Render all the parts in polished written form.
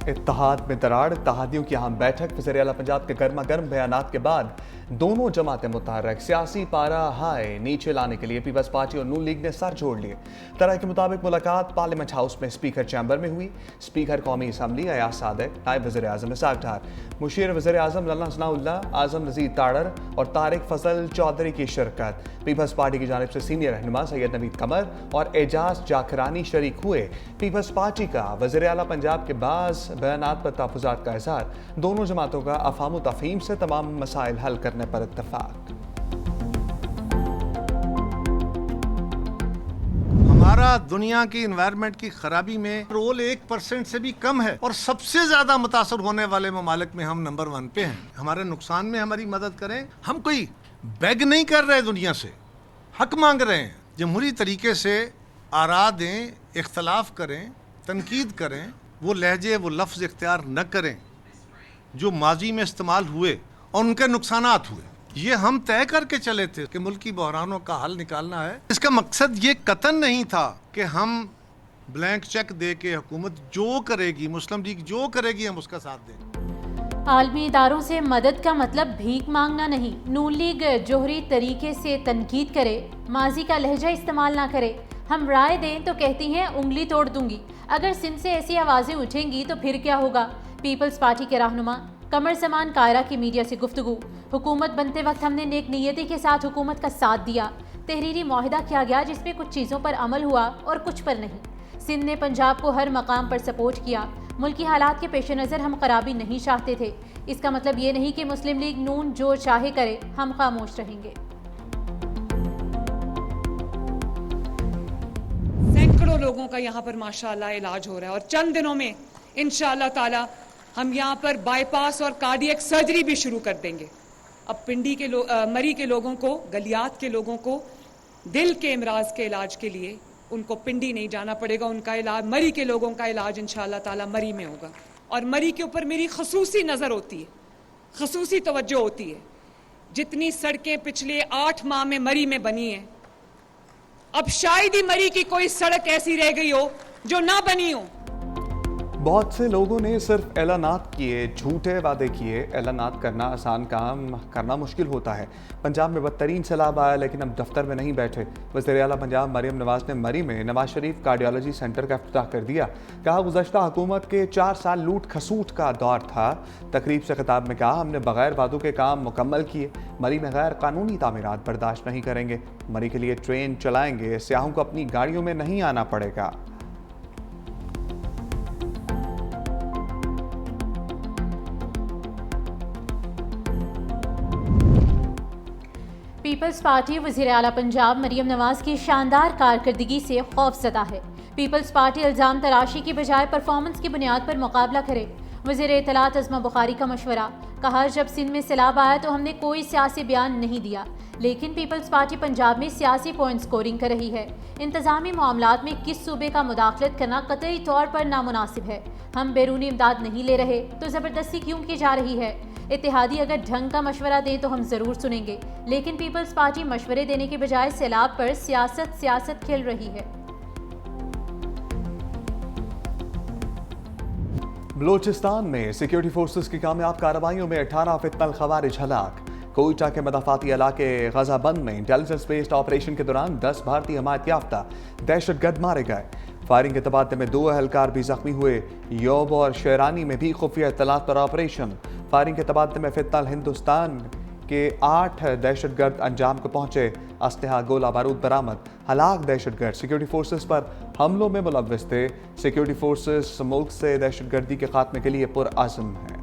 इत्तेहाद में दरार, इत्तेहादियों की अहम बैठक, वज़ीर आला पंजाब के गर्मा गर्म बयानात के बाद दोनों जमातें मुतहर्रिक, सियासी पारा हाई नीचे लाने के लिए पीपल्स पार्टी और नून लीग ने सर जोड़ लिए। तरह के मुताबिक मुलाकात पार्लियामेंट हाउस में स्पीकर चैम्बर में हुई। स्पीकर कौमी असम्बली अयाज सादिक, नायब वज़ीर आज़म इसाक डार, मुशीर वज़ीर आज़म लल्ला सनाउल्लाह, आज़म नज़ीर ताड़र और तारिक फजल चौधरी की शिरकत। पीपल्स पार्टी की जानिब से सीनियर रहनुमा सैयद नवीद कमर और एजाज जाकरानी शरीक हुए। पीपल्स पार्टी का वज़ीर आला पंजाब के बाज़ बयानात पर तहफ़्फ़ुज़ात का इज़हार, दोनों जमातों का अफ़हाम व तफ़हीम से तमाम मसाइल हल करने पर इत्तफ़ाक़। हमारा दुनिया की इन्वायरमेंट की खराबी में रोल 1% से भी कम है और सबसे ज्यादा मुतासर होने वाले ममालिक में हम नंबर 1 पे हैं। हमारे नुकसान में हमारी मदद करें। हम कोई बेग नहीं कर रहे, दुनिया से हक मांग रहे हैं। जमहूरी तरीके से आरा दें, इख्तलाफ करें, तनकीद करें, वो लहजे वो लफ्ज़ इख्तियार न करें जो माजी में इस्तेमाल हुए और उनके नुकसानात हुए। ये हम तय करके चले थे कि मुल्की बहरानों का हल निकालना है। इसका मकसद ये कतन नहीं था कि हम ब्लैंक चेक दे के हुकूमत जो करेगी, मुस्लिम लीग जो करेगी, हम उसका साथ दें। आलमी इदारों से मदद का मतलब भीख मांगना नहीं। नून लीग जोहरी तरीके से तनकीद करे, माजी का लहजा इस्तेमाल ना करे। हम राय दें तो कहती हैं उंगली तोड़ दूंगी। अगर सिंध से ऐसी आवाज़ें उठेंगी तो फिर क्या होगा? पीपल्स पार्टी के रहनुमा कमर समान कायरा की मीडिया से गुफ्तगू। हुकूमत बनते वक्त हमने नेक नियति के साथ हुकूमत का साथ दिया। तहरीरी मुआहिदा किया गया जिसमें कुछ चीज़ों पर अमल हुआ और कुछ पर नहीं। सिंध ने पंजाब को हर मकाम पर सपोर्ट किया। मुल्की हालात के पेश नज़र हम खराबी नहीं चाहते थे। इसका मतलब ये नहीं कि मुस्लिम लीग नून जो चाहे करे, हम खामोश रहेंगे। सैकड़ों लोगों का यहाँ पर माशाअल्लाह इलाज हो रहा है और चंद दिनों में इंशाअल्लाह ताला हम यहाँ पर बाईपास और कार्डियक सर्जरी भी शुरू कर देंगे। अब पिंडी के मरी के लोगों को, गलियात के लोगों को दिल के इमराज के इलाज के लिए उनको पिंडी नहीं जाना पड़ेगा। उनका इलाज, मरी के लोगों का इलाज इंशाअल्लाह ताला मरी में होगा। और मरी के ऊपर मेरी खसूसी नज़र होती है, खसूसी तवज्जो होती है। जितनी सड़कें पिछले 8 माह में मरी में बनी हैं, अब शायद ही मरी की कोई सड़क ऐसी रह गई हो जो ना बनी हो। बहुत से लोगों ने सिर्फ ऐलानात किए, झूठे वादे किए। ऐलानात करना आसान काम, करना मुश्किल होता है। पंजाब में बदतरीन सैलाब आया लेकिन अब दफ्तर में नहीं बैठे। वज़ीर आला पंजाब मरियम नवाज ने मरी में नवाज शरीफ कार्डियोलॉजी सेंटर का इफ्तिताह कर दिया। कहा गुज़श्ता हुकूमत के 4 साल लूट खसूट का दौर था। तकरीब से खिताब में कहा हमने बगैर वादों के काम मुकम्मल किए। मरी में गैर कानूनी तामीरात बर्दाश्त नहीं करेंगे। मरी के लिए ट्रेन चलाएंगे, सियाहों को अपनी गाड़ियों में नहीं आना पड़ेगा। पीपल्स पार्टी वज़ीर आला पंजाब मरियम नवाज की शानदार कारकर्दगी से खौफज़दा है। पीपल्स पार्टी इल्ज़ाम तराशी की बजाय परफॉर्मेंस की बुनियाद पर मुकाबला करे। वज़ीर इत्तलात अज़मा बुखारी का मशवरा। कहा जब सिंध में सैलाब आया तो हमने कोई सियासी बयान नहीं दिया, लेकिन पीपल्स पार्टी पंजाब में सियासी पॉइंट स्कोरिंग कर रही है। इंतज़ामी मामलात में किस सूबे का मुदाखलत करना कतई तौर पर नामुनासिब है। हम बैरूनी इमदाद नहीं ले रहे तो ज़बरदस्ती क्यों की जा रही है? इत्तेहादी अगर ढंग का मशवरा दें तो हम ज़रूर सुनेंगे, लेकिन पीपल्स पार्टी मशवरे देने के बजाय सैलाब पर सियासत खेल रही है। बलोचिस्तान में सिक्योरिटी फोर्सेस की कामयाब कार्रवाइयों में 18 फितनल खवारिज हलाक। कोयटा के मदाफाती इलाके गजाबंद में इंटेलिजेंस बेस्ड ऑपरेशन के दौरान 10 भारतीय हमायत याफ्ता दहशतगर्द मारे गए। फायरिंग के तबादले में 2 एहलकार भी जख्मी हुए। योब और शेरानी में भी खुफिया इत्तलात पर ऑपरेशन। फायरिंग के तबादले में फितनल हिंदुस्तान के 8 दहशतगर्द अंजाम को पहुंचे। असलहा गोला बारूद बरामद। हलाक दहशतगर्द सिक्योरिटी फोर्सेस पर हमलों में मुलव्वस थे। सिक्योरिटी फोर्सेस मुल्क से दहशतगर्दी के खात्मे के लिए पुरअज़्म हैं।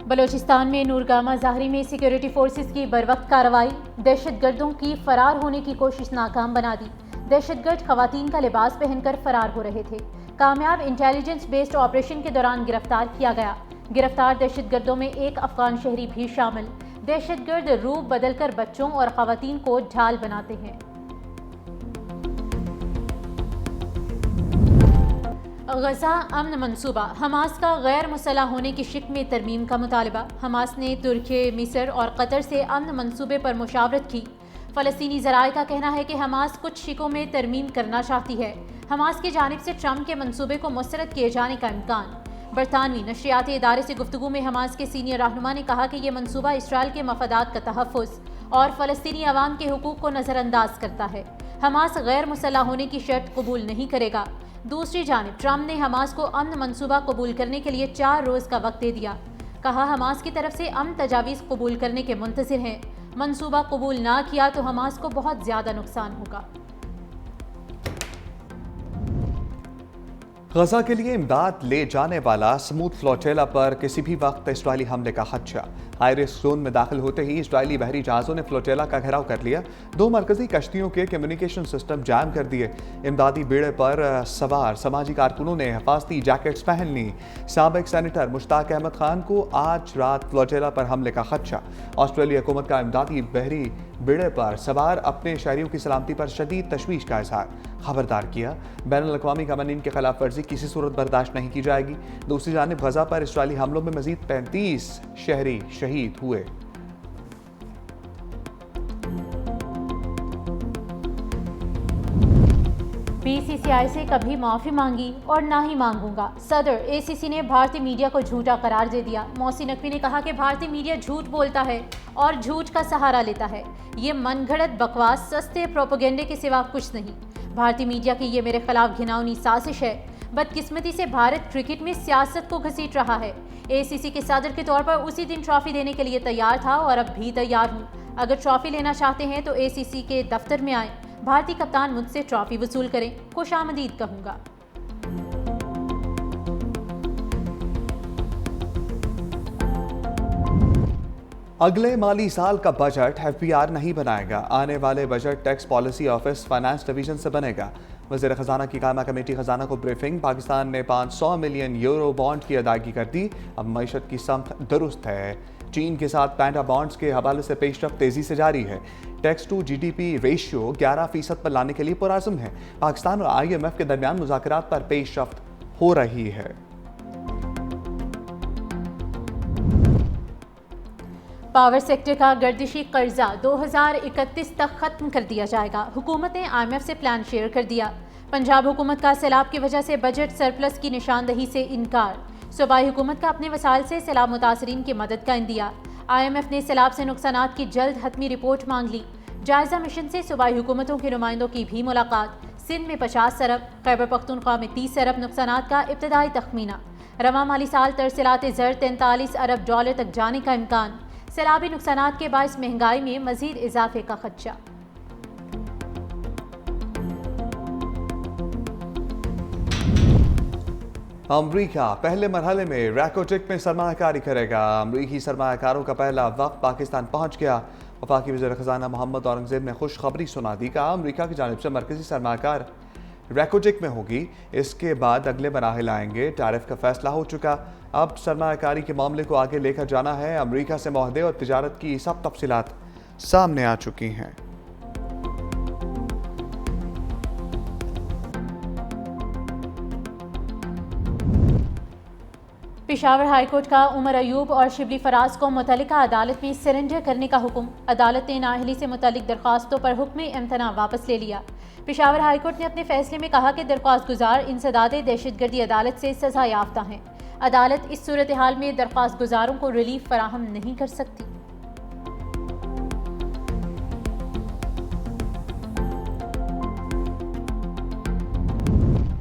बलोचिस्तान में नूरगामा ज़ाहरी में सिक्योरिटी फोर्सेस की बरवक्त कार्रवाई। दहशतगर्दों की फरार होने की कोशिश नाकाम बना दी। दहशतगर्द खवातीन का लिबास पहनकर फरार हो रहे थे। कामयाब इंटेलिजेंस बेस्ड ऑपरेशन के दौरान गिरफ्तार किया गया। गिरफ्तार दहशतगर्दों में एक अफगान शहरी भी शामिल। दहशतगर्द रूप बदलकर बच्चों और खवातीन को ढाल बनाते हैं। गजा अमन मंसूबा, हमास का गैर मुसल्लह होने की शिक में तरमीम का मुतालबा। हमास ने तुर्की, मिस्र और कतर से अमन मंसूबे पर मुशावरत की। फ़लस्तीनी ज़राए का कहना है कि हमास कुछ शिकों में तरमीम करना चाहती है। हमास की जानिब से ट्रंप के मंसूबे को मुस्तरद किए जाने का इम्कान। बरतानवी नशरियाती इदारे से गुफ्तगू में हमास के सीनियर रहनुमा ने कहा कि यह मंसूबा इसराइल के मफादात का तहफ़्फ़ुज़ और फ़लस्तीनी अवाम के हुकूक को नज़रअंदाज करता है। हमास गैर मुसल्लह होने की शर्त कबूल नहीं करेगा। दूसरी जानिब ट्रंप ने हमास को अमन मंसूबा कबूल करने के लिए 4 रोज़ का वक्त दे दिया। कहा हमास की तरफ से अमन तजावीज़ कबूल करने के मुंतज़िर हैं। मंसूबा कबूल ना किया तो हमास को बहुत ज़्यादा नुकसान होगा। गजा के लिए इमदाद ले जाने वाला स्मूथ फ्लोटेला पर किसी भी वक्त इस्राएली हमले का खदशा। हाई रिस्क जोन में दाखिल होते ही इस्राएली बहरी जहाज़ों ने फ्लोटेला का घेराव कर लिया। 2 मरकजी कश्तियों के कम्युनिकेशन सिस्टम जाम कर दिए। इमदादी बेड़े पर सवार समाजी कारकुनों ने हिफाजती जैकेट्स पहन ली। साबिक सेनेटर मुश्ताक अहमद खान को आज रात फ्लोटेला पर हमले का खदशा। ऑस्ट्रेलिया हुकूमत का इमदादी बहरी बेड़े पर सवार अपने शहरियों की सलामती पर शदीद तशवीश का इजहार। खबरदार किया, बैनुल अक़वामी क़वानीन के खिलाफ वर्जी किसी सूरत बर्दाश्त नहीं की जाएगी। दूसरी जानिब गजा पर इस्राएली हमलों में मजीद 35 शहरी शहीद हुए। बीसीसीआई से कभी माफ़ी मांगी और ना ही मांगूंगा। सदर एसीसी ने भारतीय मीडिया को झूठा करार दे दिया। मोहसिन नकवी ने कहा कि भारतीय मीडिया झूठ बोलता है और झूठ का सहारा लेता है। ये मनगढ़ंत बकवास, सस्ते प्रोपेगेंडे के सिवा कुछ नहीं। भारतीय मीडिया की ये मेरे खिलाफ घिनौनी साजिश है। बदकिस्मती से भारत क्रिकेट में सियासत को घसीट रहा है। एसीसी के सदर के तौर पर उसी दिन ट्रॉफी देने के लिए तैयार था और अब भी तैयार हूँ। अगर ट्रॉफी लेना चाहते हैं तो एसीसी के दफ्तर में आए। भारतीय कप्तान मुझसे ट्रॉफी वसूल करें, खुशामदीद कहूँगा। अगले माली साल का बजट एफबीआर नहीं बनाएगा। आने वाले budget tax policy office finance division से बनेगा। वज़ीर ख़जाना की कायमा कमेटी ख़जाना को ब्रीफिंग। पाकिस्तान ने 500 मिलियन यूरो बॉन्ड की अदायगी कर दी। अब मईशत की समत दुरुस्त है। चीन के साथ पैंडा बॉन्ड्स के हवाले से पेशरफ तेजी से जारी है। टैक्स टू जीडीपी रेशियो 11% पर लाने के लिए पुरअज़्म है। पाकिस्तान और IMF के दरमियान मुज़ाकरात पर पेशरफ हो रही है। पावर सेक्टर का गर्दिशी कर्जा 2031 तक खत्म कर दिया जाएगा। हुकूमत ने IMF से प्लान शेयर कर दिया। पंजाब हुकूमत का सैलाब की वजह से बजट सरप्लस की निशानदही से इनकार। सूबाई हुकूमत का अपने वसाइल से सैलाब मुतासरीन की मदद का इंदिया। IMF ने सैलाब से नुकसानात की जल्द हतमी रिपोर्ट मांग ली। जायजा मिशन से सूबाई हुकूमतों के नुमाइंदों की भी मुलाकात। सिंध में 50 अरब, खैबर पख्तूनख्वा में 30 अरब नुकसानात का इब्तदाई तखमीना। रवा माली साल तरसीलात ज़र 43 अरब डॉलर तक जाने का इम्कान। सैलाबी नुकसानात के बायस महंगाई में मजीद इजाफे का खदशा। अमरीका पहले मरहले में रैकोटेक में सरमायाकारी करेगा। अमरीकी सरमायाकारों का पहला वक्त पाकिस्तान पहुंच गया। वफाकी वज़ीर ख़जाना मोहम्मद औरंगज़ेब ने खुशखबरी सुना दी। कहा अमरीका की जानिब से मरकजी सरमायाकार रैकोटेक में होगी। इसके बाद अगले मराहिल आएंगे। टैरिफ का फैसला हो चुका। अब सरमायाकारी के मामले को आगे लेकर जाना है। अमरीका से मुआहदे और तिजारत की सब तफसीलात सामने आ चुकी हैं। पेशावर हाईकोर्ट का उमर अयूब और शिबली फराज को मुतल्लिका अदालत में सरेंडर करने का हुक्म। अदालत ने नाअहली से मुतल्लिक दरख्वास्तों पर हुक्म इम्तना वापस ले लिया। पेशावर हाईकोर्ट ने अपने फैसले में कहा कि दरख्वास्त गुजार इंसदाद दहशतगर्दी अदालत से सजा याफ्ता हैं। अदालत इस सूरत हाल में दरख्वास्त गुजारों को रिलीफ फराहम नहीं कर सकती।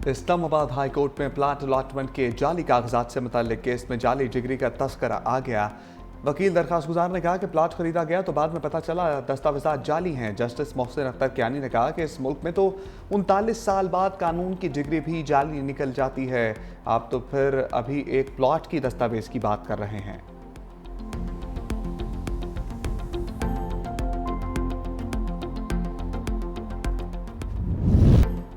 इस्लामाबाद हाई कोर्ट में प्लाट अलॉटमेंट के जाली कागजात से मुताल्लिक केस में जाली डिग्री का तस्करा आ गया। वकील दरखास्त गुजार ने कहा कि प्लाट खरीदा गया तो बाद में पता चला दस्तावेजात जाली हैं। जस्टिस मोहसिन अख्तर कियानी ने कहा कि इस मुल्क में तो 39 साल बाद कानून की डिग्री भी जाली निकल जाती है। आप तो फिर अभी एक प्लॉट की दस्तावेज की बात कर रहे हैं।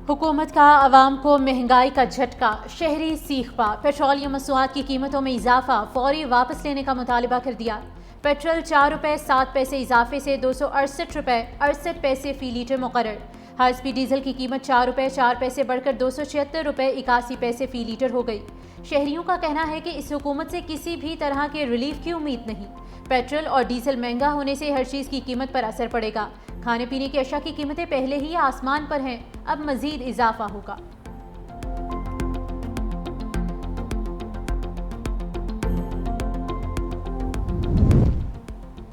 हुकूमत का आवाम को महंगाई का झटका। शहरी सीखपा। पेट्रोलियम मसनूआत की कीमतों में इजाफा फौरी वापस लेने का मुतालबा कर दिया। पेट्रोल 4 रुपये 7 पैसे इजाफे से 268 रुपये 68 पैसे फ़ी लीटर मुकर्रर। हाई स्पीड डीजल की कीमत 4 रुपये 4 पैसे बढ़कर 276 रुपये 81 पैसे फी लीटर हो गई। शहरियों का कहना है कि इस हुकूमत से किसी भी तरह के रिलीफ की उम्मीद नहीं। पेट्रोल और डीजल महंगा होने से हर चीज़ की कीमत पर असर पड़ेगा। खाने पीने की अशिया की कीमतें पहले ही आसमान पर हैं, अब मजीद इजाफा होगा।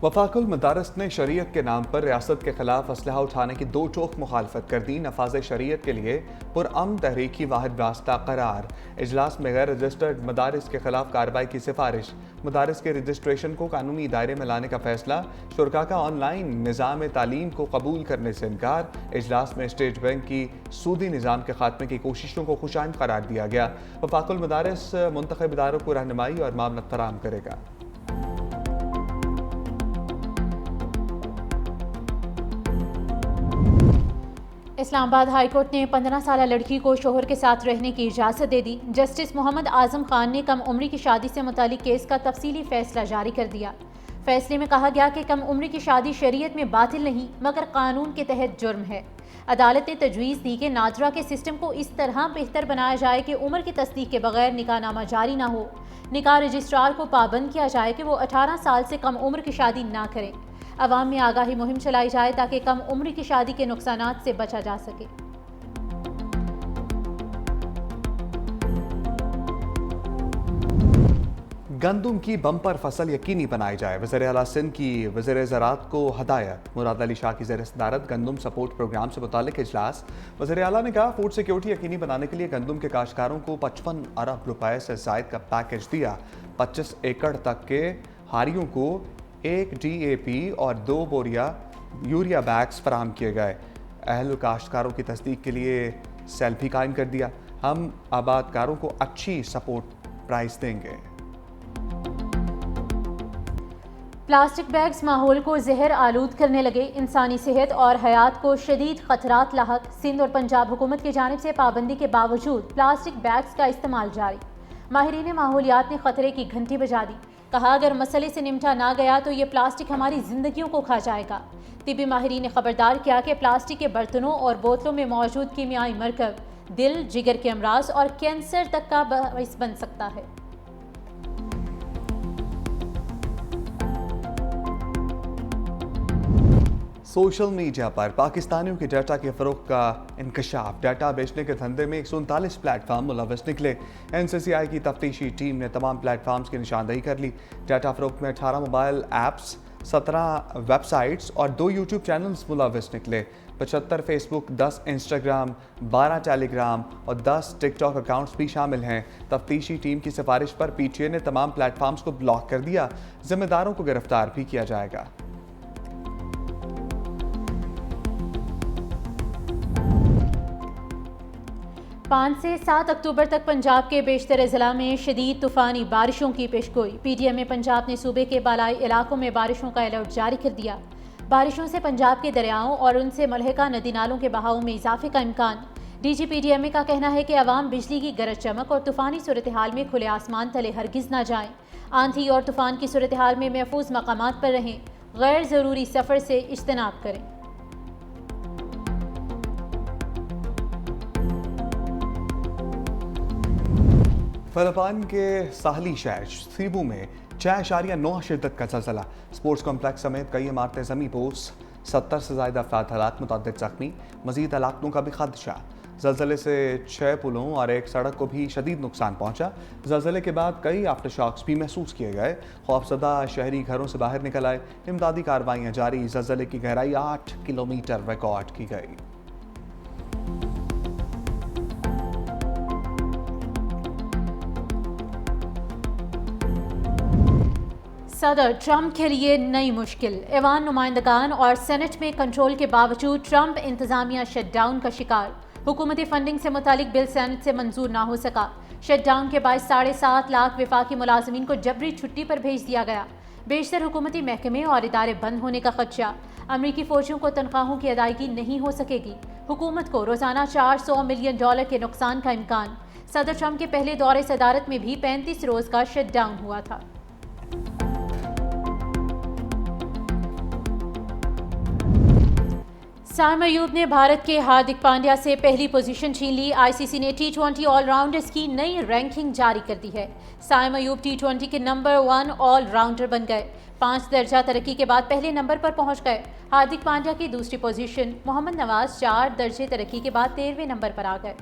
वफाकुल मदारस ने शरीयत के नाम पर रियासत के खिलाफ असलहा उठाने की दो टोक मुखालफत कर दी। नफाज शरीयत के लिए पुरअमन तहरीकी वाहिद रास्ता करार। इजलास में गैर रजिस्टर्ड मदारस के खिलाफ कार्रवाई की सिफारिश। मदारस के रजिस्ट्रेशन को कानूनी दायरे में लाने का फैसला। शुरा का ऑनलाइन निज़ाम तालीम को कबूल करने से इनकार। इजलास में स्टेट बैंक की सूदी निज़ाम के खात्मे की कोशिशों को खुशाइंद करार दिया गया। वफाकुल मदारस मुंतखब इदारों को रहनुमाई और मामलत फराहम करेगा। इस्लामाबाद हाई कोर्ट ने 15 साल लड़की को शोहर के साथ रहने की इजाज़त दे दी। जस्टिस मोहम्मद आजम खान ने कम उम्री की शादी से मुतालिक केस का तफसीली फैसला जारी कर दिया। फैसले में कहा गया कि कम उम्री की शादी शरीयत में बातिल नहीं मगर कानून के तहत जुर्म है। अदालत ने तजवीज़ दी कि नाजरा के सिस्टम को इस तरह बेहतर बनाया जाए कि उम्र की तस्दीक के बगैर निकाहनामा जारी ना हो। निकाह रजिस्ट्रार को पाबंद किया जाए कि वो 18 साल से कम उम्र की शादी ना करें। अवाम में आगाही मुहिम चलाई जाए ताकि कम उम्र की शादी के नुकसानात से बचा जा सके। गंदम की बम्पर फसल यकीनी बनाई जाए। वज़ीर आला सिंध की वज़ीर ज़राअत को हदायत। मुराद अली शाह की ज़ेर सदारत गंदम सपोर्ट प्रोग्राम से मुतालिक इजलास। वज़ीर आला ने कहा फूड सिक्योरिटी यकीनी बनाने के लिए गंदम के काश्तकारों को 55 अरब रुपए से जायद का पैकेज दिया। 25 एकड़ तक के हारियों को 1 DAP और 2 बोरिया यूरिया बैग्स फराहम किए गए। अहल काश्तकारों की तस्दीक के लिए सेल भी कायम कर दिया। हम आबादकारों को अच्छी सपोर्ट प्राइस देंगे। प्लास्टिक बैग्स माहौल को जहर आलूद करने लगे। इंसानी सेहत और हयात को शदीद खतरात लाहक। सिंध और पंजाब हुकूमत की जानिब से पाबंदी के बावजूद प्लास्टिक बैग्स का इस्तेमाल जारी। माहिरीन माहौलियात ने खतरे की घंटी बजा दी। कहा अगर मसले से निपटा ना गया तो ये प्लास्टिक हमारी जिंदगियों को खा जाएगा। तिबी माहिरीन ने खबरदार किया कि प्लास्टिक के बर्तनों और बोतलों में मौजूद कीमियाई मरकब दिल, जिगर के अमराज और कैंसर तक का बाइस बन सकता है। सोशल मीडिया पर पाकिस्तानियों के डाटा के फ़रोग का इंकशाफ। डाटा बेचने के धंधे में 139 प्लेटफार्म मुलविस निकले। NCCI की तफ्तीशी टीम ने तमाम प्लेटफार्म्स की निशानदेही कर ली। डाटा फ़रोग में 18 मोबाइल ऐप्स, 17 वेबसाइट्स और 2 यूट्यूब चैनल्स मुलविस निकले। 75 फेसबुक, 10 इंस्टाग्राम, 12 टेलीग्राम और 10 टिकटॉक अकाउंट्स भी शामिल हैं। तफ्तीशी टीम की सिफारिश पर PTA ने तमाम प्लेटफार्म्स को ब्लॉक कर दिया। जिम्मेदारों को गिरफ्तार भी किया जाएगा। 5 से 7 अक्टूबर तक पंजाब के बेशतर ज़िला में शदीद तूफ़ानी बारिशों की पेशगोई। PTM पंजाब ने सूबे के बालाई इलाकों में बारिशों का अलर्ट जारी कर दिया। बारिशों से पंजाब के दरियाओं और उनसे मलहका नदी नालों के बहाव में इजाफे का इम्कान। DG PTM का कहना है कि अवाम बिजली की गरज चमक और तूफ़ानी सूरत हाल में खुले आसमान तले हरगिज़ ना जाएं। आंधी और तूफ़ान की सूरत हाल में महफूज मकामात पर रहें। गैर ज़रूरी सफ़र से इज्तनाब करें। फिलिपाइन के साहली शहर सीबू में 6.9 शिद्दत का ज़लज़ला। स्पोर्ट्स कॉम्प्लेक्स समेत कई इमारतें ज़मीं पोस। 70 से ज़ायद अफराद हलाक, मुतअद्दिद ज़ख्मी। मज़ीद हलाकतों का भी खदशा। ज़लज़ले से 6 पुलों और एक सड़क को भी शदीद नुकसान पहुंचा। ज़लज़ले के बाद कई आफ्टर शॉक्स भी महसूस किए गए। खौफजदा शहरी घरों से बाहर निकल आए। इमदादी कार्रवाइयाँ जारी। ज़लज़ले की गहराई 8 किलोमीटर रिकॉर्ड की गई। सदर ट्रंप के लिए नई मुश्किल। ऐवान नुमाइंदगान और सेनेट में कंट्रोल के बावजूद ट्रंप इंतजामिया शटडाउन का शिकार। हुकूमती फंडिंग से मुतालिक बिल सेनेट से मंजूर ना हो सका। शटडाउन के बाद 7.5 लाख वफाकी मुलाजमीन को जबरी छुट्टी पर भेज दिया गया। बेशतर हुकूमती महकमे और इदारे बंद होने का खदशा। अमरीकी फौजियों को तनख्वाहों की अदायगी नहीं हो सकेगी। हुकूमत को रोजाना $400 मिलियन के नुकसान का इम्कान। सदर ट्रंप के पहले दौरे सदारत में भी 35 रोज का शटडाउन हुआ था। साइम अयूब ने भारत के हार्दिक पांड्या से पहली पोजीशन छीन ली। आईसीसी ने टी20 ऑलराउंडर्स की नई रैंकिंग जारी कर दी है। साइम अयूब टी20 के नंबर 1 ऑलराउंडर बन गए। 5 दर्जा तरक्की के बाद पहले नंबर पर पहुंच गए। हार्दिक पांड्या की दूसरी पोजीशन, मोहम्मद नवाज 4 दर्जे तरक्की के बाद 13वें नंबर पर आ गए।